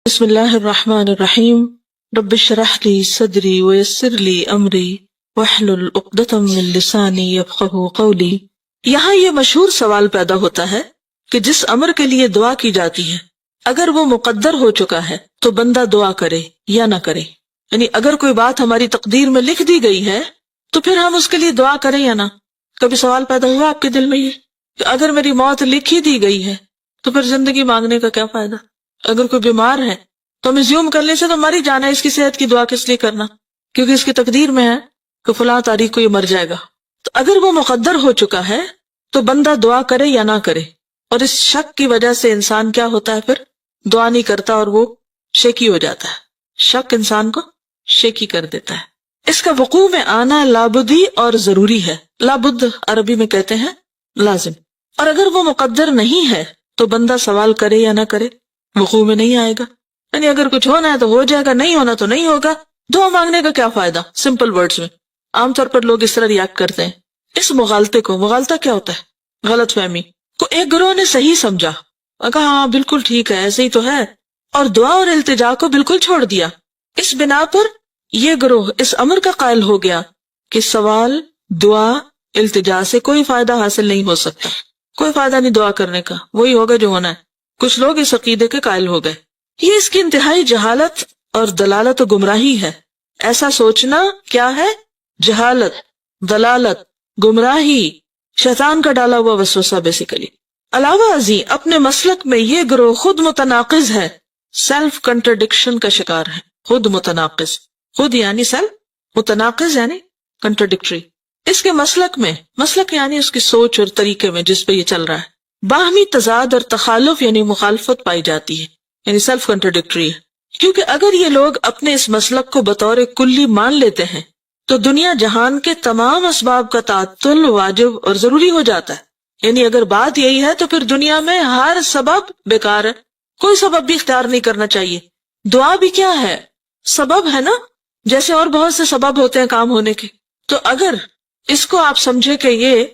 بسم اللہ الرحمن الرحیم رب اشرح لی صدری ویسر لی امری واحلل عقدۃ من لسانی یفقہوا قولی۔ یہاں یہ مشہور سوال پیدا ہوتا ہے کہ جس امر کے لیے دعا کی جاتی ہے اگر وہ مقدر ہو چکا ہے تو بندہ دعا کرے یا نہ کرے، یعنی اگر کوئی بات ہماری تقدیر میں لکھ دی گئی ہے تو پھر ہم اس کے لیے دعا کریں یا نہ۔ کبھی سوال پیدا ہوا آپ کے دل میں یہ کہ اگر میری موت لکھ ہی دی گئی ہے تو پھر زندگی مانگنے کا کیا فائدہ؟ اگر کوئی بیمار ہے تو ہم زیوم کرنے سے تو مر ہی جانا ہے، اس کی صحت کی دعا کس لیے کرنا؟ کیونکہ اس کی تقدیر میں ہے کہ فلاں تاریخ کو یہ مر جائے گا۔ تو اگر وہ مقدر ہو چکا ہے تو بندہ دعا کرے یا نہ کرے، اور اس شک کی وجہ سے انسان کیا ہوتا ہے، پھر دعا نہیں کرتا اور وہ شیکی ہو جاتا ہے۔ شک انسان کو شیکی کر دیتا ہے۔ اس کا وقوع میں آنا لابدی اور ضروری ہے۔ لابد عربی میں کہتے ہیں لازم، اور اگر وہ مقدر نہیں ہے تو بندہ سوال کرے یا نہ کرے وقوع میں نہیں آئے گا۔ یعنی اگر کچھ ہونا ہے تو ہو جائے گا، نہیں ہونا تو نہیں ہوگا، دعا مانگنے کا کیا فائدہ؟ سمپل ورڈز میں عام طور پر لوگ اس طرح ریاکٹ کرتے ہیں۔ اس مغالطے کو، مغالطہ کیا ہوتا ہے؟ غلط فہمی کو ایک گروہ نے صحیح سمجھا، کہا ہاں بالکل ٹھیک ہے ایسے ہی تو ہے، اور دعا اور التجا کو بالکل چھوڑ دیا۔ اس بنا پر یہ گروہ اس امر کا قائل ہو گیا کہ سوال، دعا، التجا سے کوئی فائدہ حاصل نہیں ہو سکتا، کوئی فائدہ نہیں دعا کرنے کا، وہی ہوگا جو ہونا ہے۔ کچھ لوگ اس عقیدے کے قائل ہو گئے۔ یہ اس کی انتہائی جہالت اور دلالت و گمراہی ہے۔ ایسا سوچنا کیا ہے؟ جہالت، دلالت، گمراہی، شیطان کا ڈالا ہوا وسوسہ بیسیکلی۔ علاوہ ازیں اپنے مسلک میں یہ گروہ خود متناقض ہے، سیلف کنٹرڈکشن کا شکار ہے۔ خود متناقض، خود یعنی سیلف، متناقض یعنی کنٹرڈکٹری۔ اس کے مسلک میں، مسلک یعنی اس کی سوچ اور طریقے میں جس پہ یہ چل رہا ہے، باہمی تضاد اور تخالف یعنی مخالفت پائی جاتی ہے، یعنی سیلف کنٹرڈکٹری ہے۔ کیونکہ اگر یہ لوگ اپنے اس مسلک کو بطور کلی مان لیتے ہیں تو دنیا جہان کے تمام اسباب کا تعطل واجب اور ضروری ہو جاتا ہے۔ یعنی اگر بات یہی ہے تو پھر دنیا میں ہر سبب بیکار ہے، کوئی سبب بھی اختیار نہیں کرنا چاہیے۔ دعا بھی کیا ہے؟ سبب ہے نا، جیسے اور بہت سے سبب ہوتے ہیں کام ہونے کے۔ تو اگر اس کو آپ سمجھے کہ یہ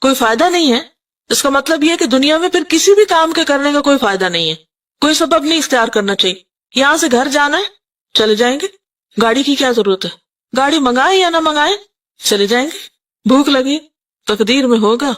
کوئی فائدہ نہیں ہے، اس کا مطلب یہ ہے کہ دنیا میں پھر کسی بھی کام کے کرنے کا کوئی فائدہ نہیں ہے، کوئی سبب نہیں اختیار کرنا چاہیے۔ یہاں سے گھر جانا ہے، چلے جائیں گے، گاڑی کی کیا ضرورت ہے؟ گاڑی منگائیں یا نہ منگائیں، چلے جائیں گے۔ بھوک لگی، تقدیر میں ہوگا،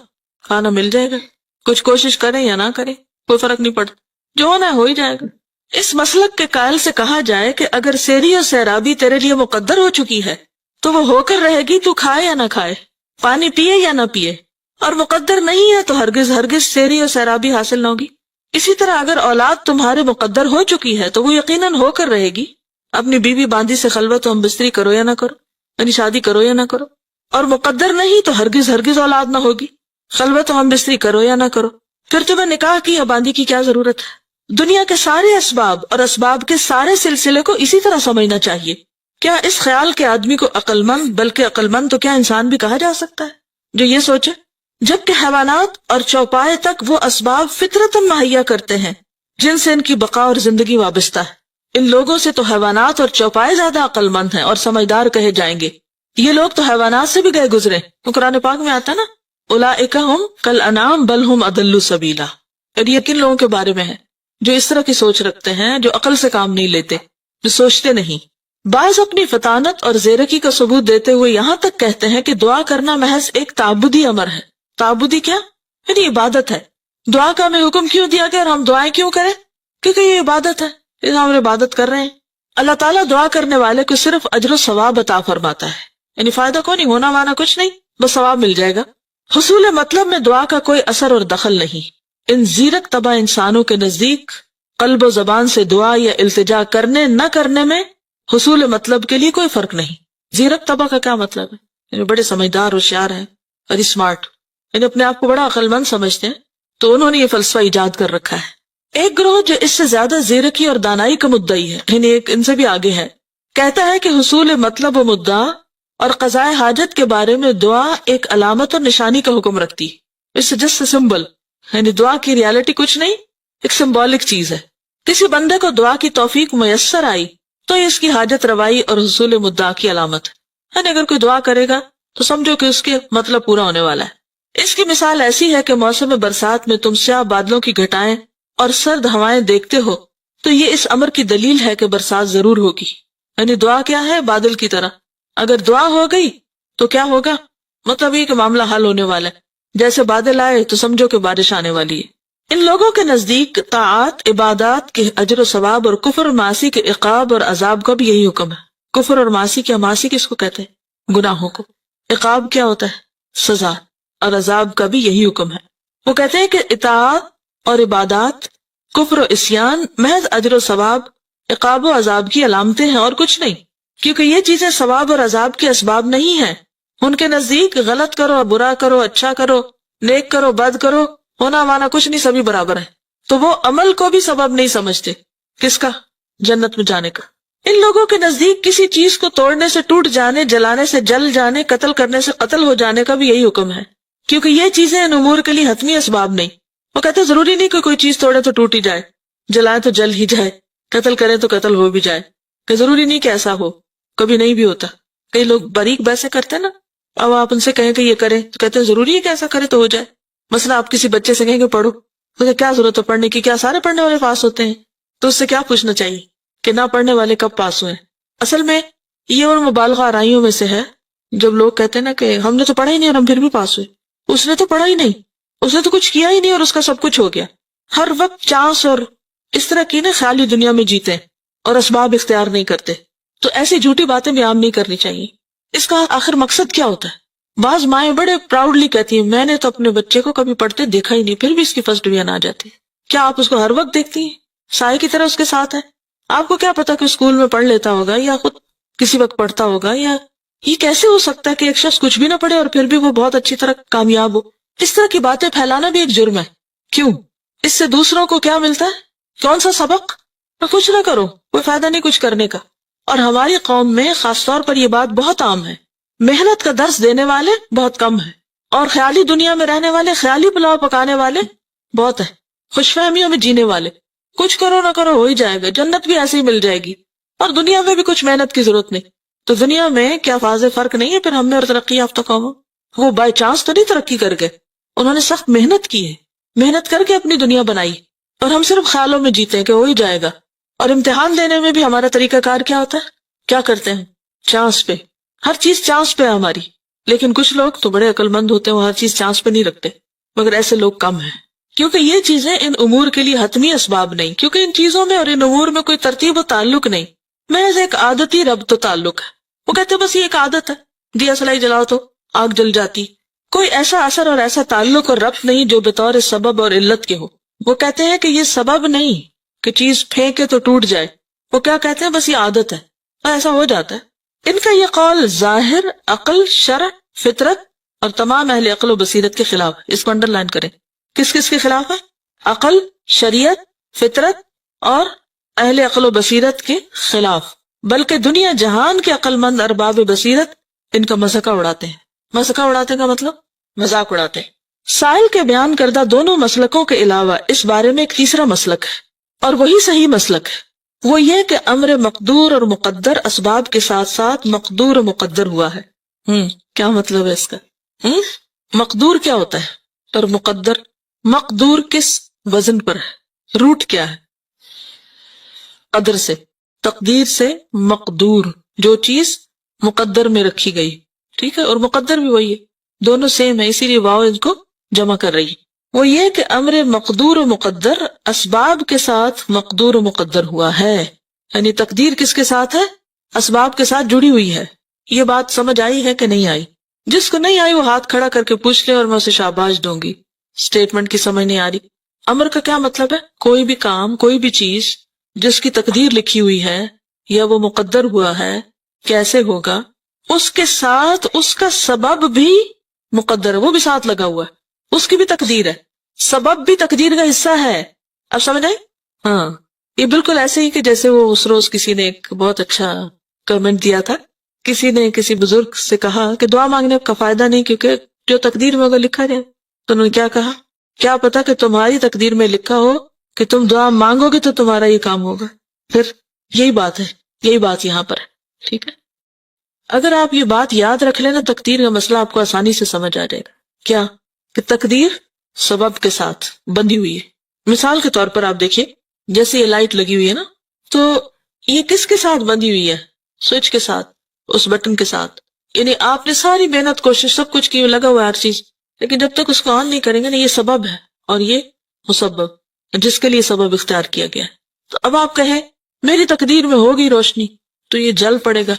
کھانا مل جائے گا، کچھ کوشش کریں یا نہ کریں کوئی فرق نہیں پڑتا، جو ہونا ہے ہو ہی جائے گا۔ اس مسلک کے قائل سے کہا جائے کہ اگر سیری اور سیرابی تیرے لیے مقدر ہو چکی ہے تو وہ ہو کر رہے گی، تو کھائے یا نہ کھائے، پانی پیے یا نہ پیے، اور مقدر نہیں ہے تو ہرگز ہرگز سیری اور سیرابی حاصل نہ ہوگی۔ اسی طرح اگر اولاد تمہارے مقدر ہو چکی ہے تو وہ یقیناً ہو کر رہے گی۔ اپنی بیوی باندی سے خلوت و ہم بستری کرو یا نہ کرو، یعنی شادی کرو یا نہ کرو، اور مقدر نہیں تو ہرگز ہرگز اولاد نہ ہوگی، خلوت و ہم بستری کرو یا نہ کرو، پھر تمہیں نکاح کی یا باندی کی کیا ضرورت ہے؟ دنیا کے سارے اسباب اور اسباب کے سارے سلسلے کو اسی طرح سمجھنا چاہیے۔ کیا اس خیال کے آدمی کو عقل مند، بلکہ عقل مند تو کیا انسان بھی کہا جا سکتا ہے جو یہ سوچے؟ جبکہ حیوانات اور چوپائے تک وہ اسباب فطرتاً مہیا کرتے ہیں جن سے ان کی بقا اور زندگی وابستہ ہے۔ ان لوگوں سے تو حیوانات اور چوپائے زیادہ عقل مند ہیں اور سمجھدار کہے جائیں گے۔ یہ لوگ تو حیوانات سے بھی گئے گزرے، تو قرآن پاک میں آتا نا، اولئک ھم کالانعام بل ھم اضل سبیلا۔ اور یہ کن لوگوں کے بارے میں ہے؟ جو اس طرح کی سوچ رکھتے ہیں، جو عقل سے کام نہیں لیتے، جو سوچتے نہیں۔ بعض اپنی فطانت اور زیرکی کا ثبوت دیتے ہوئے یہاں تک کہتے ہیں کہ دعا کرنا محض ایک تعبدی امر ہے۔ تعبدی کیا؟ یعنی عبادت ہے۔ دعا کا ہمیں حکم کیوں دیا گیا اور ہم دعائیں کیوں کریں؟ کیونکہ یہ عبادت ہے، اس ہم عبادت کر رہے ہیں۔ اللہ تعالیٰ دعا کرنے والے کو صرف اجر و ثواب عطا فرماتا ہے، یعنی فائدہ کو نہیں، ہونا مانا کچھ نہیں، بس ثواب مل جائے گا۔ حصول مطلب میں دعا کا کوئی اثر اور دخل نہیں۔ ان زیرک طبع انسانوں کے نزدیک قلب و زبان سے دعا یا التجا کرنے نہ کرنے میں حصول مطلب کے لیے کوئی فرق نہیں۔ زیرک طبع کا کیا مطلب ہے؟ یعنی بڑے سمجھدار ہوشیار ہیں اور اسمارٹ، یعنی اپنے آپ کو بڑا عقل مند سمجھتے ہیں، تو انہوں نے یہ فلسفہ ایجاد کر رکھا ہے۔ ایک گروہ جو اس سے زیادہ زیرکی اور دانائی کا مدعی ہے، یعنی ایک ان سے بھی آگے ہے، کہتا ہے کہ حصول مطلب و مدعا اور قضاء حاجت کے بارے میں دعا ایک علامت اور نشانی کا حکم رکھتی ہے۔ اس سے جسٹ سمبل، یعنی دعا کی ریالٹی کچھ نہیں، ایک سمبولک چیز ہے۔ کسی بندے کو دعا کی توفیق میسر آئی تو یہ اس کی حاجت روائی اور حصول مدعا کی علامت ہے۔ یعنی اگر کوئی دعا کرے گا تو سمجھو کہ اس کے مطلب پورا ہونے والا ہے۔ اس کی مثال ایسی ہے کہ موسم برسات میں تم سیاہ بادلوں کی گھٹائیں اور سرد ہوائیں دیکھتے ہو تو یہ اس امر کی دلیل ہے کہ برسات ضرور ہوگی. یعنی دعا کیا ہے؟ بادل کی طرح. اگر دعا ہو گئی تو کیا ہوگا؟ مطلب یہ کہ معاملہ حل ہونے والا ہے. جیسے بادل آئے تو سمجھو کہ بارش آنے والی ہے. ان لوگوں کے نزدیک طاعات، عبادات کے اجر و ثواب اور کفر اور معاصی کے عقاب اور عذاب کا بھی یہی حکم ہے. کفر اور معاصی کیا؟ معاصی کس کو کہتے ہیں؟ گناہوں کو. عقاب کیا ہوتا ہے؟ سزا. اور عذاب کا بھی یہی حکم ہے. وہ کہتے ہیں کہ اطاعت اور عبادات، کفر و عصیان محض اجر و ثواب، عقاب و عذاب کی علامتیں ہیں اور کچھ نہیں، کیونکہ یہ چیزیں ثواب اور عذاب کے اسباب نہیں ہیں. ان کے نزدیک غلط کرو، برا کرو، اچھا کرو، نیک کرو، بد کرو، ہونا مانا کچھ نہیں، سبھی برابر ہیں. تو وہ عمل کو بھی سبب نہیں سمجھتے. کس کا؟ جنت میں جانے کا. ان لوگوں کے نزدیک کسی چیز کو توڑنے سے ٹوٹ جانے، جلانے سے جل جانے، قتل کرنے سے قتل ہو جانے کا بھی یہی حکم ہے، کیونکہ یہ چیزیں ان امور کے لیے حتمی اسباب نہیں. وہ کہتے ہیں ضروری نہیں کہ کوئی چیز توڑے تو ٹوٹ ہی جائے، جلائے تو جل ہی جائے، قتل کرے تو قتل ہو بھی جائے، کہ ضروری نہیں کہ ایسا ہو. کبھی نہیں بھی ہوتا. کئی لوگ باریک بحثیں کرتے ہیں نا، اب آپ ان سے کہیں کہ یہ کریں تو کہتے ہیں ضروری ہے کہ ایسا کرے تو ہو جائے. مثلا آپ کسی بچے سے کہیں کہ پڑھو، مجھے کیا ضرورت ہے پڑھنے کی؟ کیا سارے پڑھنے والے پاس ہوتے ہیں؟ تو اس سے کیا پوچھنا چاہیے کہ نہ پڑھنے والے کب پاس ہوئے؟ اصل میں یہ ان مبالغہ آرائیوں میں سے ہے جب لوگ کہتے ہیں نا کہ ہم نے تو پڑھا ہی نہیں اور ہم پھر بھی پاس ہوئے. اس نے تو پڑھا ہی نہیں، اس نے تو کچھ کیا ہی نہیں اور اس کا سب کچھ ہو گیا. ہر وقت چانس اور اس طرح کی نا خیالی دنیا میں جیتے ہیں اور اسباب اختیار نہیں کرتے. تو ایسی جھوٹی باتیں بھی عام نہیں کرنی چاہیے. اس کا آخر مقصد کیا ہوتا ہے؟ بعض مائیں بڑے پراؤڈلی کہتی ہیں میں نے تو اپنے بچے کو کبھی پڑھتے دیکھا ہی نہیں، پھر بھی اس کی فرسٹ ڈویژن آ جاتی ہے. کیا آپ اس کو ہر وقت دیکھتی ہیں؟ سائے کی طرح اس کے ساتھ ہے. آپ کو کیا پتا کہ اسکول میں پڑھ لیتا ہوگا یا خود کسی وقت پڑھتا ہوگا؟ یا یہ کیسے ہو سکتا ہے کہ ایک شخص کچھ بھی نہ پڑھے اور پھر بھی وہ بہت اچھی طرح کامیاب ہو؟ اس طرح کی باتیں پھیلانا بھی ایک جرم ہے. کیوں؟ اس سے دوسروں کو کیا ملتا ہے؟ کون سا سبق؟ کچھ نہ کرو، کوئی فائدہ نہیں کچھ کرنے کا. اور ہماری قوم میں خاص طور پر یہ بات بہت عام ہے. محنت کا درس دینے والے بہت کم ہیں اور خیالی دنیا میں رہنے والے، خیالی پلاؤ پکانے والے بہت ہیں. خوش فہمیوں میں جینے والے، کچھ کرو نہ کرو ہو ہی جائے گا، جنت بھی ایسے ہی مل جائے گی اور دنیا میں بھی کچھ محنت کی ضرورت نہیں. تو دنیا میں کیا واضح فرق نہیں ہے پھر ہم میں اور ترقی یافتہ قوموں؟ وہ بائی چانس تو نہیں ترقی کر گئے، انہوں نے سخت محنت کی ہے، محنت کر کے اپنی دنیا بنائی، اور ہم صرف خیالوں میں جیتے ہیں کہ ہو ہی جائے گا. اور امتحان دینے میں بھی ہمارا طریقہ کار کیا ہوتا ہے؟ کیا کرتے ہیں؟ چانس پہ. ہر چیز چانس پہ ہے ہماری. لیکن کچھ لوگ تو بڑے عقل مند ہوتے ہیں، وہ ہر چیز چانس پہ نہیں رکھتے، مگر ایسے لوگ کم ہیں. کیونکہ یہ چیزیں ان امور کے لیے حتمی اسباب نہیں، کیونکہ ان چیزوں میں اور ان امور میں کوئی ترتیب و تعلق نہیں، محض ایک عادتی ربط و تعلق ہے. وہ کہتے ہیں بس یہ ایک عادت ہے، دیا سلائی جلاؤ تو آگ جل جاتی. کوئی ایسا اثر اور ایسا تعلق اور ربط نہیں جو بطور سبب اور علت کے ہو. وہ کہتے ہیں کہ یہ سبب نہیں کہ چیز پھینکے تو ٹوٹ جائے. وہ کیا کہتے ہیں؟ بس یہ عادت ہے اور ایسا ہو جاتا ہے. ان کا یہ قول ظاہر، عقل، شرع، فطرت اور تمام اہل عقل و بصیرت کے خلاف ہے. اس کو انڈر لائن کریں. کس کس کے خلاف ہے؟ عقل، شریعت، فطرت اور اہل عقل و بصیرت کے خلاف. بلکہ دنیا جہان کے عقل مند ارباب بصیرت ان کا مذاق اڑاتے ہیں. مذاق اڑاتے کا مطلب مذاق اڑاتے ہیں. سائل کے بیان کردہ دونوں مسلکوں کے علاوہ اس بارے میں ایک تیسرا مسلک ہے، اور وہی صحیح مسلک ہے. وہ یہ کہ امر مقدور اور مقدر اسباب کے ساتھ ساتھ مقدور و مقدر ہوا ہے. کیا مطلب ہے اس کا؟ مقدور کیا ہوتا ہے اور مقدر؟ مقدور کس وزن پر ہے؟ روٹ کیا ہے؟ قدر سے، تقدیر سے. مقدور جو چیز مقدر میں رکھی گئی، ٹھیک ہے، اور مقدر بھی وہی ہے، دونوں سیم ہے، اسی لیے واو ان کو جمع کر رہی ہے. وہ یہ کہ امر مقدور و مقدر اسباب کے ساتھ مقدور و مقدر ہوا ہے. یعنی تقدیر کس کے ساتھ ہے؟ اسباب کے ساتھ جڑی ہوئی ہے. یہ بات سمجھ آئی ہے کہ نہیں آئی؟ جس کو نہیں آئی وہ ہاتھ کھڑا کر کے پوچھ لے اور میں اسے شاباش دوں گی. اسٹیٹمنٹ کی سمجھ نہیں آ رہی. امر کا کیا مطلب ہے؟ کوئی بھی کام، کوئی بھی چیز جس کی تقدیر لکھی ہوئی ہے یا وہ مقدر ہوا ہے کیسے ہوگا، اس کے ساتھ اس کا سبب بھی مقدر ہے، وہ بھی ساتھ لگا ہوا ہے، اس کی بھی تقدیر ہے، سبب بھی تقدیر کا حصہ ہے. اب سمجھ آئی؟ ہاں، یہ بالکل ایسے ہی کہ جیسے وہ اس روز کسی نے ایک بہت اچھا کمنٹ دیا تھا. کسی نے کسی بزرگ سے کہا کہ دعا مانگنے کا فائدہ نہیں کیونکہ جو تقدیر میں ہوگا لکھا جائے. تو انہوں نے کیا کہا؟ کیا پتا کہ تمہاری تقدیر میں لکھا ہو کہ تم دعا مانگو گے تو تمہارا یہ کام ہوگا. پھر یہی بات ہے، یہی بات یہاں پر ہے. ٹھیک ہے، اگر آپ یہ بات یاد رکھ لینا تقدیر کا مسئلہ آپ کو آسانی سے سمجھ آ جائے گا. کیا کہ تقدیر سبب کے ساتھ بندھی ہوئی ہے. مثال کے طور پر آپ دیکھیے جیسے یہ لائٹ لگی ہوئی ہے نا، تو یہ کس کے ساتھ بندھی ہوئی ہے؟ سوئچ کے ساتھ، اس بٹن کے ساتھ. یعنی آپ نے ساری محنت کوشش سب کچھ کی، لگا ہوا ہے ہر چیز، لیکن جب تک اس کو آن نہیں کریں گے نا، یہ سبب ہے اور یہ مسبب جس کے لیے سبب اختیار کیا گیا ہے. تو اب آپ کہیں میری تقدیر میں ہوگی روشنی تو یہ جل پڑے گا،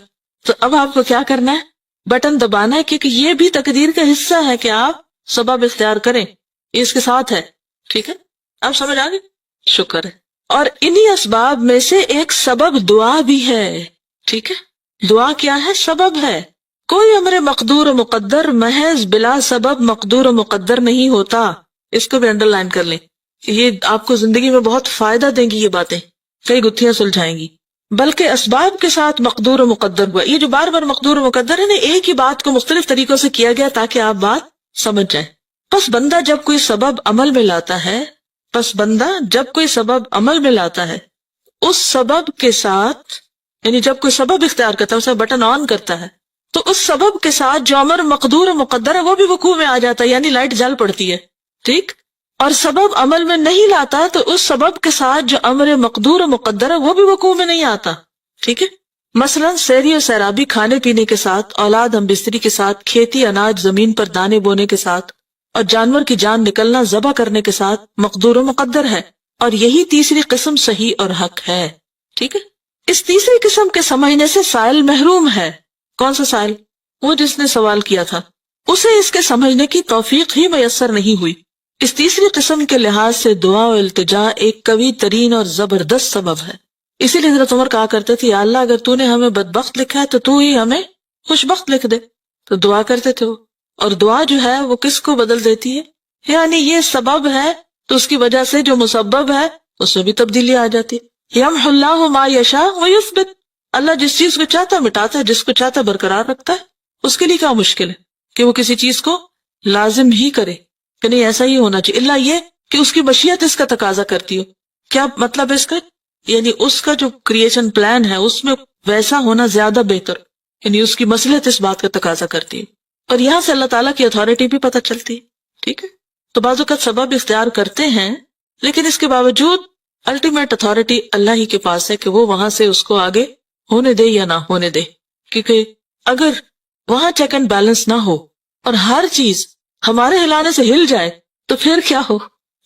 تو اب آپ کو کیا کرنا ہے؟ بٹن دبانا ہے، کیونکہ یہ بھی تقدیر کا حصہ ہے کہ آپ سبب اختیار کریں، یہ اس کے ساتھ ہے. ٹھیک ہے، آپ سمجھ آگے؟ شکر ہے. اور انہی اسباب میں سے ایک سبب دعا بھی ہے. ٹھیک ہے، دعا کیا ہے؟ سبب ہے. کوئی امر مقدور و مقدر محض بلا سبب مقدور و مقدر نہیں ہوتا. اس کو بھی انڈر لائن کر لیں، یہ آپ کو زندگی میں بہت فائدہ دیں گی، یہ باتیں کئی گتھیاں سلجھائیں گی. بلکہ اسباب کے ساتھ مقدور و مقدر ہوا. یہ جو بار بار مقدور و مقدر ہے نا، ایک ہی بات کو مختلف طریقوں سے کیا گیا تاکہ آپ بات سمجھ جائیں. پس بندہ جب کوئی سبب عمل میں لاتا ہے، اس سبب کے ساتھ، یعنی جب کوئی سبب اختیار کرتا ہے، اسے بٹن آن کرتا ہے، تو اس سبب کے ساتھ جو امر مقدور و مقدر ہے وہ بھی وقوع میں آ جاتا ہے، یعنی لائٹ جل پڑتی ہے. ٹھیک. اور سبب عمل میں نہیں لاتا تو اس سبب کے ساتھ جو امر مقدور و مقدر ہے وہ بھی وقوع میں نہیں آتا. ٹھیک ہے. مثلا سیری و سیرابی، کھانے پینے کے ساتھ، اولاد ہم بستری کے ساتھ، کھیتی اناج زمین پر دانے بونے کے ساتھ، اور جانور کی جان نکلنا ذبح کرنے کے ساتھ مقدور و مقدر ہے. اور یہی تیسری قسم صحیح اور حق ہے. ٹھیک ہے. اس تیسری قسم کے سمجھنے سے سائل محروم ہے. کون سا سائل؟ وہ جس نے سوال کیا تھا، اسے اس کے سمجھنے کی توفیق ہی میسر نہیں ہوئی. اس تیسری قسم کے لحاظ سے دعا و التجا ایک قوی ترین اور زبردست سبب ہے. اسی لیے حضرت عمر کہا کرتے تھے، یا اللہ اگر تو نے ہمیں بدبخت لکھا ہے تو تو ہی ہمیں خوش بخت لکھ دے. تو دعا کرتے تھے وہ. اور دعا جو ہے وہ کس کو بدل دیتی ہے؟ یعنی یہ سبب ہے تو اس کی وجہ سے جو مسبب ہے اس میں بھی تبدیلی آ جاتی ہے. یمحو اللہ ما یشاء ویثبت، اللہ جس چیز کو چاہتا ہے مٹاتا ہے، جس کو چاہتا ہے برقرار رکھتا ہے. اس کے لیے کیا مشکل ہے کہ وہ کسی چیز کو لازم ہی کرے کہ نہیں ایسا ہی ہونا چاہیے، اللہ یہ کہ اس کی مشیت اس کا تقاضا کرتی ہو. کیا مطلب ہے اس کا؟ یعنی اس کا جو کریشن پلان ہے اس میں ویسا ہونا زیادہ بہتر، یعنی اس کی مصلحت اس بات کا تقاضا کرتی ہے. اور یہاں سے اللہ تعالیٰ کی اتھارٹی بھی پتہ چلتی ہے. ٹھیک ہے. تو بعض اوقات سبب اختیار کرتے ہیں لیکن اس کے باوجود الٹیمیٹ اتھارٹی اللہ ہی کے پاس ہے کہ وہ وہاں سے اس کو آگے ہونے دے یا نہ ہونے دے. کیونکہ اگر وہاں چیک اینڈ بیلنس نہ ہو اور ہر چیز ہمارے ہلانے سے ہل جائے تو پھر کیا ہو؟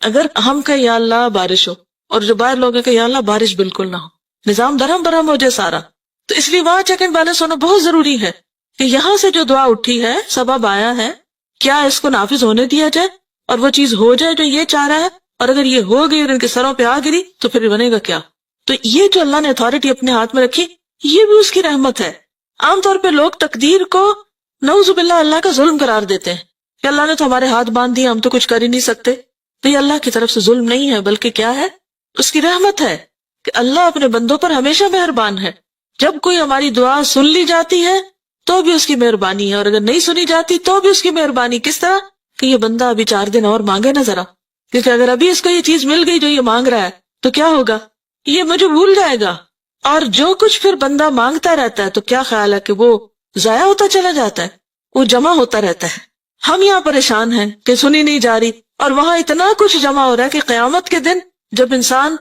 اگر ہم کہیں یا اللہ بارش ہو اور جو باہر لوگ ہیں کہ یا اللہ بارش بالکل نہ ہو، نظام درہم برہم ہو جائے سارا. تو اس لیے وہاں چیک اینڈ بیلنس ہونا بہت ضروری ہے کہ یہاں سے جو دعا اٹھی ہے، سبب آیا ہے، کیا اس کو نافذ ہونے دیا جائے اور وہ چیز ہو جائے جو یہ چاہ رہا ہے. اور اگر یہ ہو گئی اور ان کے سروں پہ آ گری تو پھر بنے گا کیا؟ تو یہ جو اللہ نے اتھارٹی اپنے ہاتھ میں رکھی یہ بھی اس کی رحمت ہے. عام طور پہ لوگ تقدیر کو نعوذ باللہ اللہ کا ظلم قرار دیتے ہیں کہ اللہ نے تو ہمارے ہاتھ باندھ دیے، ہم تو کچھ کر ہی نہیں سکتے. تو یہ اللہ کی طرف سے ظلم نہیں ہے بلکہ کیا ہے؟ اس کی رحمت ہے کہ اللہ اپنے بندوں پر ہمیشہ مہربان ہے. جب کوئی ہماری دعا سن لی جاتی ہے تو بھی اس کی مہربانی ہے، اور اگر نہیں سنی جاتی تو بھی اس کی مہربانی. کس طرح کہ یہ بندہ ابھی 4 دن اور مانگے نا ذرا، کیونکہ اگر ابھی اس کو یہ چیز مل گئی جو یہ مانگ رہا ہے تو کیا ہوگا؟ یہ مجھے بھول جائے گا. اور جو کچھ پھر بندہ مانگتا رہتا ہے تو کیا خیال ہے کہ وہ ضائع ہوتا چلا جاتا ہے، وہ جمع ہوتا رہتا ہے. ہم یہاں پریشان ہیں کہ سنی نہیں جا رہی اور وہاں اتنا کچھ جمع ہو رہا ہے کہ قیامت کے دن جب انسان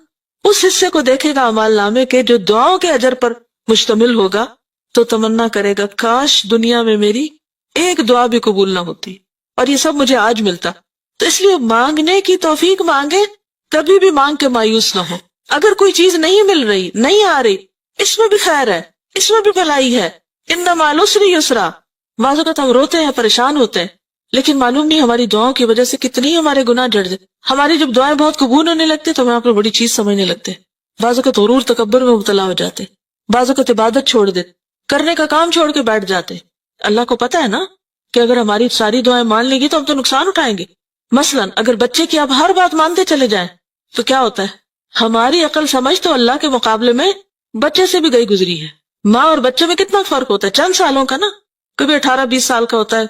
اس حصے کو دیکھے گا اعمال نامے کے جو دعاؤں کے اجر پر مشتمل ہوگا تو تمنا کرے گا کاش دنیا میں میری ایک دعا بھی قبول نہ ہوتی اور یہ سب مجھے آج ملتا. تو اس لیے مانگنے کی توفیق مانگے، کبھی بھی مانگ کے مایوس نہ ہو. اگر کوئی چیز نہیں مل رہی، نہیں آ رہی، اس میں بھی خیر ہے، اس میں بھی بھلائی ہے. ان مع العسر یسرا. بعض اوقات ہم روتے ہیں، پریشان ہوتے ہیں، لیکن معلوم نہیں ہماری دعاؤں کی وجہ سے کتنی ہمارے گناہ جڑ جائے. ہماری جب دعائیں بہت قبول ہونے لگتے تو ہم آپ کو بڑی چیز سمجھنے لگتے. بعض اوقات غرور تکبر میں مبتلا ہو جاتے، بعض اوقات عبادت چھوڑ دیتے، کرنے کا کام چھوڑ کے بیٹھ جاتے. اللہ کو پتا ہے نا کہ اگر ہماری ساری دعائیں مان لیں گی تو ہم تو نقصان اٹھائیں گے. مثلا اگر بچے کی آپ ہر بات مانتے چلے جائیں تو کیا ہوتا ہے؟ ہماری عقل سمجھ تو اللہ کے مقابلے میں بچے سے بھی گئی گزری ہے. ماں اور بچے میں کتنا فرق ہوتا ہے، چند سالوں کا نا، کبھی 18-20 سال کا ہوتا ہے،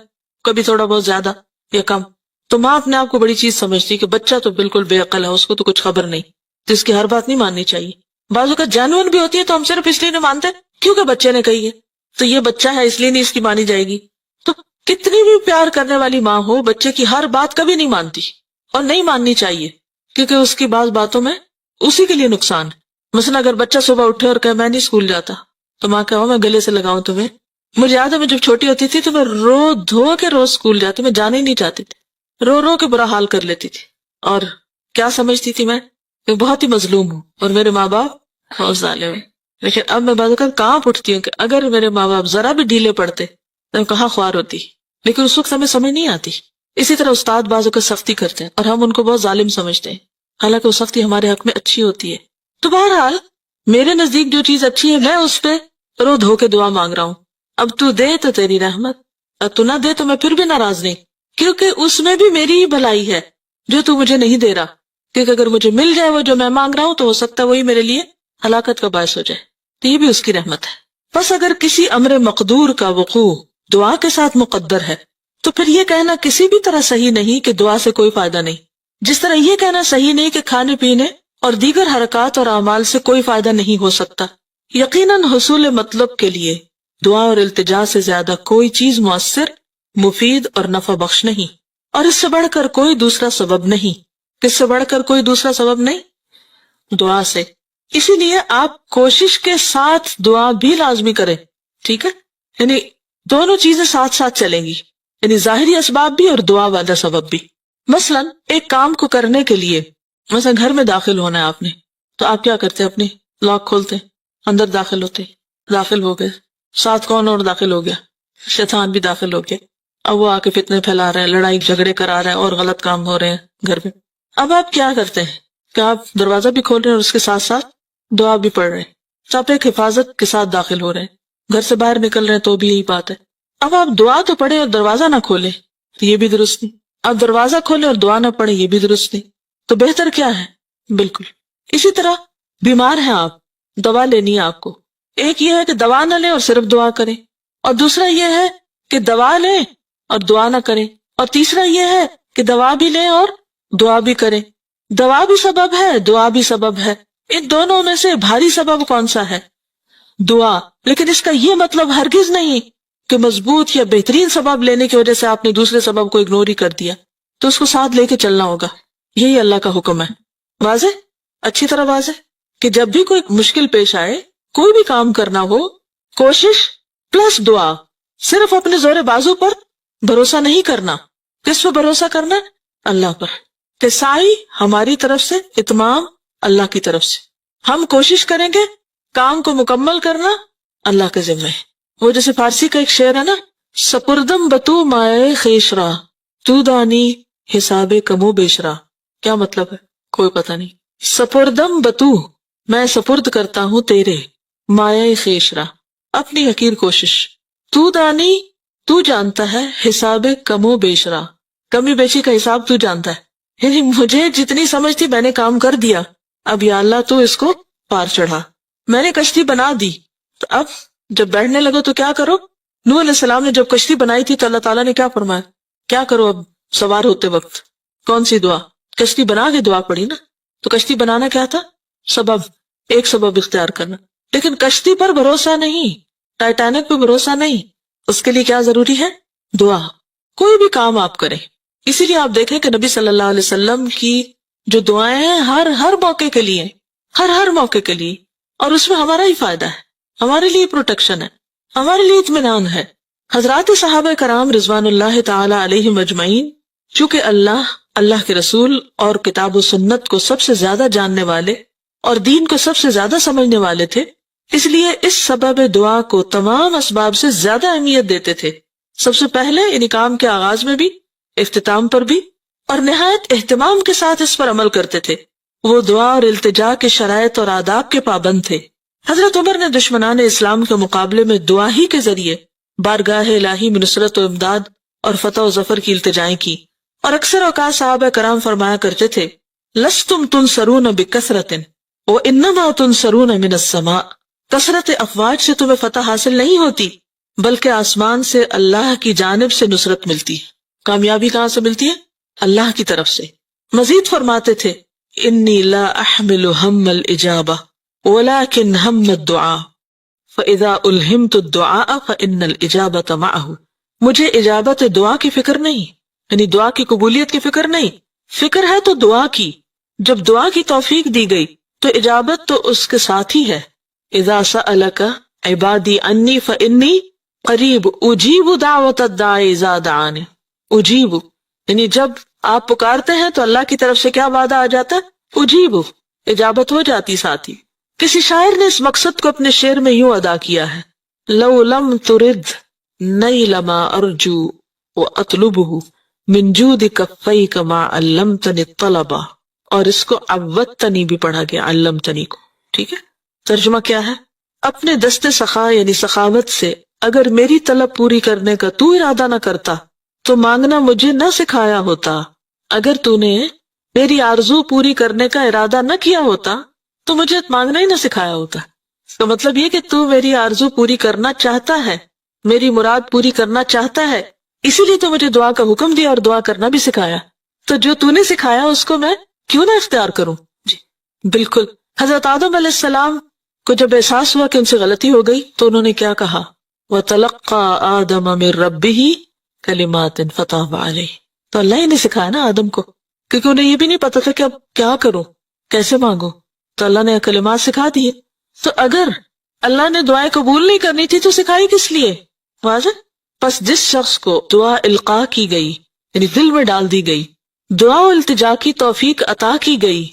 کبھی تھوڑا بہت زیادہ یا کم. تو ماں اپنے آپ کو بڑی چیز سمجھتی کہ بچہ تو بالکل بے عقل ہے، اس کو تو کچھ خبر نہیں، تو اس کی ہر بات نہیں ماننی چاہیے. بعضوں کا جینوئن بھی ہوتی ہے تو ہم صرف اس لیے نہیں مانتے کیونکہ بچے نے کہی ہے، تو یہ بچہ ہے اس لیے نہیں اس کی مانی جائے گی. تو کتنی بھی پیار کرنے والی ماں ہو، بچے کی ہر بات کبھی نہیں مانتی اور نہیں ماننی چاہیے، کیونکہ اس کی بعض باتوں میں اسی کے لیے نقصان ہے. مثلا اگر بچہ صبح اٹھے اور کہے میں نہیں اسکول جاتا تو ماں کہو میں گلے سے لگاؤں تمہیں. مجھے یاد ہے میں جب چھوٹی ہوتی تھی تو میں رو دھو کے روز اسکول جاتی, میں جانے ہی نہیں چاہتی تھی, رو رو کے برا حال کر لیتی تھی. اور کیا سمجھتی تھی میں کہ بہت ہی مظلوم ہوں اور میرے ماں باپ بہت ظالم ہیں. لیکن اب میں بعض اوقات کانپ اٹھتی ہوں کہ اگر میرے ماں باپ ذرا بھی ڈھیلے پڑتے تو میں کہاں خوار ہوتی. لیکن اس وقت ہمیں سمجھ نہیں آتی. اسی طرح استاد بعض اوقات سختی کرتے ہیں اور ہم ان کو بہت ظالم سمجھتے ہیں, حالانکہ وہ سختی ہمارے حق میں اچھی ہوتی ہے. تو بہرحال میرے نزدیک جو چیز اچھی ہے میں اس پہ رو دھو کے دعا مانگ رہا ہوں. اب تو دے تو تیری رحمت, اور تو نہ دے تو میں پھر بھی ناراض نہیں, کیونکہ اس میں بھی میری ہی بھلائی ہے جو تو مجھے نہیں دے رہا. کیونکہ اگر مجھے مل جائے وہ جو میں مانگ رہا ہوں تو ہو سکتا ہے وہی میرے لیے ہلاکت کا باعث ہو جائے, تو یہ بھی اس کی رحمت ہے. بس اگر کسی امر مقدور کا وقوع دعا کے ساتھ مقدر ہے تو پھر یہ کہنا کسی بھی طرح صحیح نہیں کہ دعا سے کوئی فائدہ نہیں. جس طرح یہ کہنا صحیح نہیں کہ کھانے پینے اور دیگر حرکات اور اعمال سے کوئی فائدہ نہیں ہو سکتا. یقیناً حصول مطلب کے لیے دعا اور التجا سے زیادہ کوئی چیز مؤثر, مفید اور نفع بخش نہیں, اور اس سے بڑھ کر کوئی دوسرا سبب نہیں. کس سے بڑھ کر کوئی دوسرا سبب نہیں؟ دعا سے. اسی لیے آپ کوشش کے ساتھ دعا بھی لازمی کریں, ٹھیک ہے؟ یعنی دونوں چیزیں ساتھ ساتھ چلیں گی, یعنی ظاہری اسباب بھی اور دعا والا سبب بھی. مثلا ایک کام کو کرنے کے لیے, مثلا گھر میں داخل ہونا ہے آپ نے, تو آپ کیا کرتے ہیں؟ اپنی لاک کھولتے, اندر داخل ہوتے, داخل ہو گئے, ساتھ کون اور داخل ہو گیا؟ شیطان بھی داخل ہو گیا. اب وہ آ کے فتنے پھیلا رہے ہیں, لڑائی جھگڑے کرا رہے ہیں اور غلط کام ہو رہے ہیں گھر میں. اب آپ کیا کرتے ہیں کہ آپ دروازہ بھی کھول رہے ہیں اور اس کے ساتھ ساتھ دعا بھی پڑھ رہے ہیں, تو آپ ایک حفاظت کے ساتھ داخل ہو رہے ہیں. گھر سے باہر نکل رہے ہیں تو بھی یہی بات ہے. اب آپ دعا تو پڑھیں اور دروازہ نہ کھولیں تو یہ بھی درست نہیں, آپ دروازہ کھولیں اور دعا نہ پڑھیں یہ بھی درست نہیں. تو بہتر کیا ہے؟ بالکل اسی طرح بیمار ہیں آپ, دوا لینی ہے آپ کو. ایک یہ ہے کہ دوا نہ لیں اور صرف دعا کریں, اور دوسرا یہ ہے کہ دوا لیں اور دعا نہ کریں, اور تیسرا یہ ہے کہ دوا بھی لیں اور دعا بھی کریں. دوا بھی سبب ہے, دعا بھی سبب ہے. ان دونوں میں سے بھاری سبب کون سا ہے؟ دعا. لیکن اس کا یہ مطلب ہرگز نہیں کہ مضبوط یا بہترین سبب لینے کی وجہ سے آپ نے دوسرے سبب کو اگنور ہی کر دیا, تو اس کو ساتھ لے کے چلنا ہوگا. یہی اللہ کا حکم ہے. واضح, اچھی طرح واضح, کہ جب بھی کوئی مشکل پیش آئے, کوئی بھی کام کرنا ہو, کوشش پلس دعا. صرف اپنے زور بازو پر بھروسہ نہیں کرنا. کس پہ بھروسہ کرنا؟ اللہ پر. کہ سائی ہماری طرف سے, اتمام اللہ کی طرف سے. ہم کوشش کریں گے, کام کو مکمل کرنا اللہ کے ذمہ ہے. وہ جیسے فارسی کا ایک شعر ہے نا, سپردم بتو مائے خیشرا تو دانی حساب کمو بیشرا. کیا مطلب ہے؟ کوئی پتہ نہیں. سپردم بتو, میں سپرد کرتا ہوں تیرے, مائے خیشرا, اپنی حقیر کوشش, تو دانی, تو جانتا ہے, حساب کمو بیشرا, کمی بیشی کا حساب تو جانتا ہے. یعنی مجھے جتنی سمجھ تھی میں نے کام کر دیا, اب یا اللہ تو اس کو پار چڑھا. میں نے کشتی بنا دی, تو اب جب بیٹھنے لگو تو کیا کرو؟ نوح علیہ السلام نے جب کشتی بنائی تھی تو اللہ تعالیٰ نے کیا فرمایا؟ کیا کرو اب سوار ہوتے وقت؟ کون سی دعا؟ کشتی بنا کے دعا پڑی نا. تو کشتی بنانا کیا تھا؟ سبب, ایک سبب اختیار کرنا. لیکن کشتی پر بھروسہ نہیں, ٹائٹینک پہ بھروسہ نہیں. اس کے لیے کیا ضروری ہے؟ دعا. کوئی بھی کام آپ کریں, اسی لیے آپ دیکھیں کہ نبی صلی اللہ علیہ وسلم کی جو دعائیں ہیں ہر موقع کے لیے, ہر موقع کے لیے, اور اس میں ہمارا ہی فائدہ ہے, ہمارے لیے پروٹیکشن ہے, ہمارے لیے اطمینان ہے. حضرات صحابہ کرام رضوان اللہ تعالی علیہم اجمعین چونکہ اللہ کے رسول اور کتاب و سنت کو سب سے زیادہ جاننے والے اور دین کو سب سے زیادہ سمجھنے والے تھے, اس لیے اس سبب دعا کو تمام اسباب سے زیادہ اہمیت دیتے تھے. سب سے پہلے یعنی کام کے آغاز میں بھی, اختتام پر بھی, اور نہایت اہتمام کے ساتھ اس پر عمل کرتے تھے. وہ دعا اور التجا کے شرائط اور آداب کے پابند تھے. حضرت عمر نے دشمنان اسلام کے مقابلے میں دعا ہی کے ذریعے بارگاہ الہی میں نصرت و امداد اور فتح و ظفر کی التجائیں کی, اور اکثر اوقات صحابہ کرام فرمایا کرتے تھے, لستم تنصرون بکثرت وانما تنصرون من السماء. کثرت افواج سے تمہیں فتح حاصل نہیں ہوتی بلکہ آسمان سے اللہ کی جانب سے نصرت ملتی ہے. کامیابی کہاں سے ملتی ہے؟ اللہ کی طرف سے. مزید فرماتے تھے, انی لا احمل ہم الاجابہ ولكن ہم الدعاء فاذا الہمت الدعاء فان الاجابۃ معه. مجھے اجابت دعا کی فکر نہیں, یعنی دعا کی قبولیت کی فکر نہیں, فکر ہے تو دعا کی. جب دعا کی توفیق دی گئی تو اجابت تو اس کے ساتھ ہی ہے. اذا سألک عبادی انی فانی قریب اجیب دعوت الداعی اذا دعان. اجیب یعنی جب آپ پکارتے ہیں تو اللہ کی طرف سے کیا وعدہ آ جاتا ہے؟ اجیب، اجابت ہو جاتی ساتھ ہی. کسی شاعر نے اس مقصد کو اپنے شعر میں یوں ادا کیا ہے: لو لم ترد نیل ما ارجو واطلبه من جود کفیک ما علمتنی الطلبا. اور اس کو عودتنی بھی پڑھا گیا، علمتنی کو. ٹھیک ہے، ترجمہ کیا ہے؟ اپنے دست سخا یعنی سخاوت سے اگر میری طلب پوری کرنے کا تو ارادہ نہ کرتا تو مانگنا مجھے نہ سکھایا ہوتا. اگر تو نے میری آرزو پوری کرنے کا ارادہ نہ کیا ہوتا تو مجھے مانگنا ہی نہ سکھایا ہوتا. اس کا مطلب یہ کہ تو میری آرزو پوری کرنا چاہتا ہے، میری مراد پوری کرنا چاہتا ہے، اسی لیے تو مجھے دعا کا حکم دیا اور دعا کرنا بھی سکھایا. تو جو تو نے سکھایا اس کو میں کیوں نہ اختیار کروں؟ جی بالکل. حضرت آدم علیہ السلام کو جب احساس ہوا کہ ان سے غلطی ہو گئی تو انہوں نے کیا کہا؟ وَتَلَقَّى آدَمَ مِن رَبِّهِ كَلِمَاتٍ فَتَابَ عَلَيْهِ. تو اللہ ہی نے سکھایا نا آدم کو، کیونکہ انہیں یہ بھی نہیں پتا تھا کہ اب کیا کروں، کیسے مانگوں. تو اللہ نے کلمات سکھا دیے. تو اگر اللہ نے دعائیں قبول نہیں کرنی تھی تو سکھائی کس لیے؟ واضح. پس جس شخص کو دعا القاء کی گئی یعنی دل میں ڈال دی گئی، دعا و التجا کی توفیق عطا کی گئی،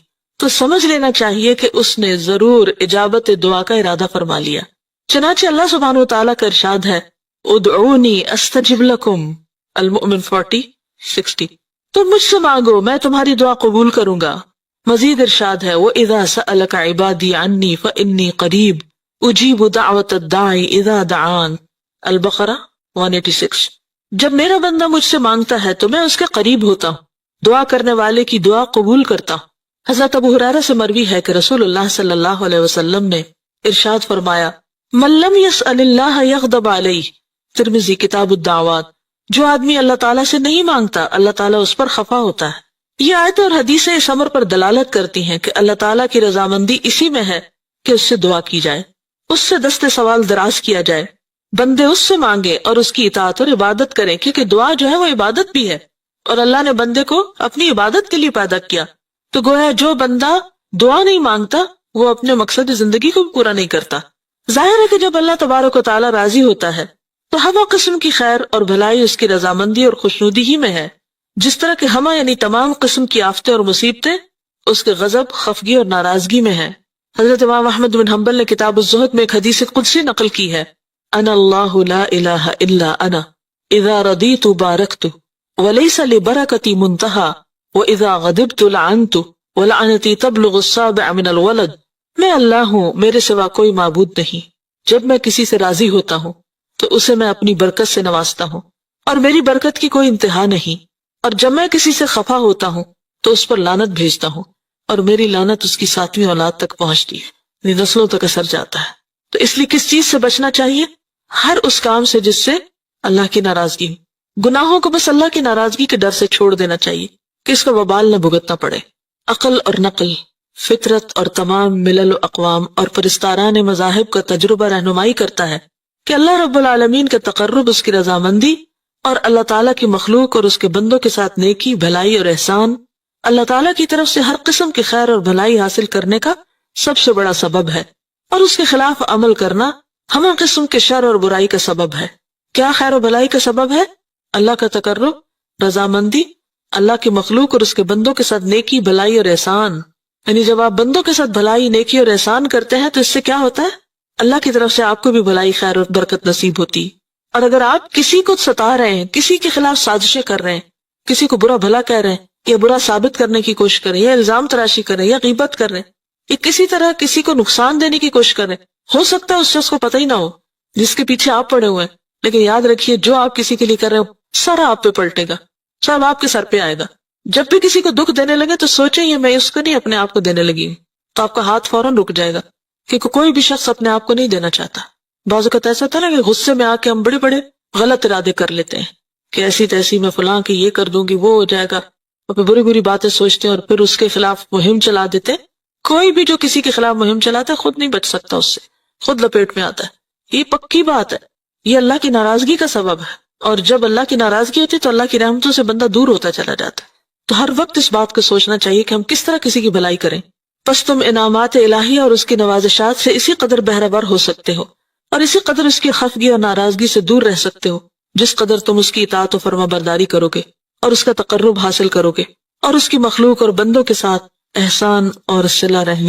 تو سمجھ لینا چاہیے کہ اس نے ضرور اجابت دعا کا ارادہ فرما لیا. چنانچہ اللہ سبحانہ وتعالیٰ کا ارشاد ہے: ادعونی استجب لکم، المؤمن 40-60. تم مجھ سے مانگو میں تمہاری دعا قبول کروں گا. مزید ارشاد ہے: وَإِذَا سَأَلَكَ عِبَادِي عَنِّي فَإِنِّي قَرِيبٌ أُجِيبُ دَعْوَةَ الدَّاعِ إِذَا دَعَانِ. البقرہ 186. جب میرا بندہ مجھ سے مانگتا ہے تو میں اس کے قریب ہوتا ہوں، دعا کرنے والے کی دعا قبول کرتا ہوں. حضرت ابو ہریرہ سے مروی ہے کہ رسول اللہ صلی اللہ علیہ وسلم نے ارشاد فرمایا: من لم يسأل اللہ یغضب علیہ. ترمذی کتاب الدعوات. جو آدمی اللہ تعالیٰ سے نہیں مانگتا اللہ تعالیٰ اس پر خفا ہوتا ہے. یہ آیتیں اور حدیثیں اس امر پر دلالت کرتی ہیں کہ اللہ تعالیٰ کی رضامندی اسی میں ہے کہ اس سے دعا کی جائے، اس سے دست سوال دراز کیا جائے، بندے اس سے مانگے اور اس کی اطاعت اور عبادت کریں، کیونکہ دعا جو ہے وہ عبادت بھی ہے اور اللہ نے بندے کو اپنی عبادت کے لیے پیدا کیا. تو گویا جو بندہ دعا نہیں مانگتا وہ اپنے مقصد زندگی کو بھی پورا نہیں کرتا. ظاہر ہے کہ جب اللہ تبارک و تعالیٰ راضی ہوتا ہے تو ہر قسم کی خیر اور بھلائی اس کی رضامندی اور خوشنودی ہی میں ہے. جس طرح کہ ہمہ یعنی تمام قسم کی آفتیں اور مصیبتیں اس کے غضب، خفگی اور ناراضگی میں ہیں. حضرت امام احمد بن حنبل نے کتاب الزہد میں ایک حدیث قدسی نقل کی ہے: انا اللہ لا الہ الا انا اذا رضیت بارکت ولیس لبرکتی منتہا واذا غضبت لعنت ولعنتی تبلغ السابع من الولد. میں اللہ ہوں، میرے سوا کوئی معبود نہیں. جب میں کسی سے راضی ہوتا ہوں تو اسے میں اپنی برکت سے نوازتا ہوں اور میری برکت کی کوئی انتہا نہیں، اور جب میں کسی سے خفا ہوتا ہوں تو اس پر لعنت بھیجتا ہوں اور میری لعنت اس کی 7ویں اولاد تک پہنچتی ہے، نسلوں تک اثر جاتا ہے. تو اس لیے کس چیز سے بچنا چاہیے؟ ہر اس کام سے جس سے اللہ کی ناراضگی ہو. گناہوں کو بس اللہ کی ناراضگی کے ڈر سے چھوڑ دینا چاہیے کہ اس کا وبال نہ بھگتنا پڑے. عقل اور نقل، فطرت اور تمام ملل و اقوام اور پرستاران مذاہب کا تجربہ رہنمائی کرتا ہے کہ اللہ رب العالمین کا تقرب، اس کی رضامندی اور اللہ تعالیٰ کی مخلوق اور اس کے بندوں کے ساتھ نیکی، بھلائی اور احسان، اللہ تعالیٰ کی طرف سے ہر قسم کی خیر اور بھلائی حاصل کرنے کا سب سے بڑا سبب ہے، اور اس کے خلاف عمل کرنا ہر قسم کے شر اور برائی کا سبب ہے. کیا خیر و بھلائی کا سبب ہے؟ اللہ کا تقرب، رضامندی، اللہ کی مخلوق اور اس کے بندوں کے ساتھ نیکی، بھلائی اور احسان. یعنی جب آپ بندوں کے ساتھ بھلائی، نیکی اور احسان کرتے ہیں تو اس سے کیا ہوتا ہے؟ اللہ کی طرف سے آپ کو بھی بھلائی، خیر اور برکت نصیب ہوتی. اور اگر آپ کسی کو ستا رہے ہیں، کسی کے خلاف سازشیں کر رہے ہیں، کسی کو برا بھلا کہہ رہے ہیں یا برا ثابت کرنے کی کوشش کر رہے ہیں یا الزام تراشی کر رہے ہیں یا غیبت کر رہے ہیں یا کسی طرح کسی کو نقصان دینے کی کوشش کر رہے ہیں، ہو سکتا ہے اس شخص کو پتہ ہی نہ ہو جس کے پیچھے آپ پڑے ہوئے ہیں، لیکن یاد رکھیے جو آپ کسی کے لیے کر رہے ہو سارا آپ پہ پلٹے گا، سب آپ کے سر پہ آئے گا. جب بھی کسی کو دکھ دینے لگے تو سوچیں یہ میں اس کو نہیں اپنے آپ کو دینے لگی ہوں، تو آپ کا ہاتھ فوراً رک جائے گا، کیونکہ کوئی بھی شخص اپنے آپ کو نہیں دینا چاہتا. بعض اوقات ایسا ہوتا ہے نا کہ غصے میں آ کے ہم بڑے بڑے غلط ارادے کر لیتے ہیں کہ ایسی تیسی میں فلاں کی یہ کر دوں گی، وہ ہو جائے گا، اور پھر بری بری باتیں سوچتے ہیں اور پھر اس کے خلاف مہم چلا دیتے. کوئی بھی جو کسی کے خلاف مہم چلاتا ہے خود نہیں بچ سکتا، اس سے خود لپیٹ میں آتا ہے. یہ پکی بات ہے، یہ اللہ کی ناراضگی کا سبب ہے، اور جب اللہ کی ناراضگی ہوتی ہے تو اللہ کی رحمتوں سے بندہ دور ہوتا چلا جاتا ہے. تو ہر وقت اس بات کو سوچنا چاہیے کہ ہم کس طرح کسی کی بھلائی کریں پس تم انعامات الہی اور اس کی نوازشات سے اسی قدر بہرہ ہو سکتے ہو اور اسی قدر اس کی خفگی اور ناراضگی سے دور رہ سکتے ہو جس قدر تم اس کی اطاعت و فرما برداری کرو گے اور اس کا تقرب حاصل کرو گے اور اس کی مخلوق اور بندوں کے ساتھ احسان اور صلہ رحمی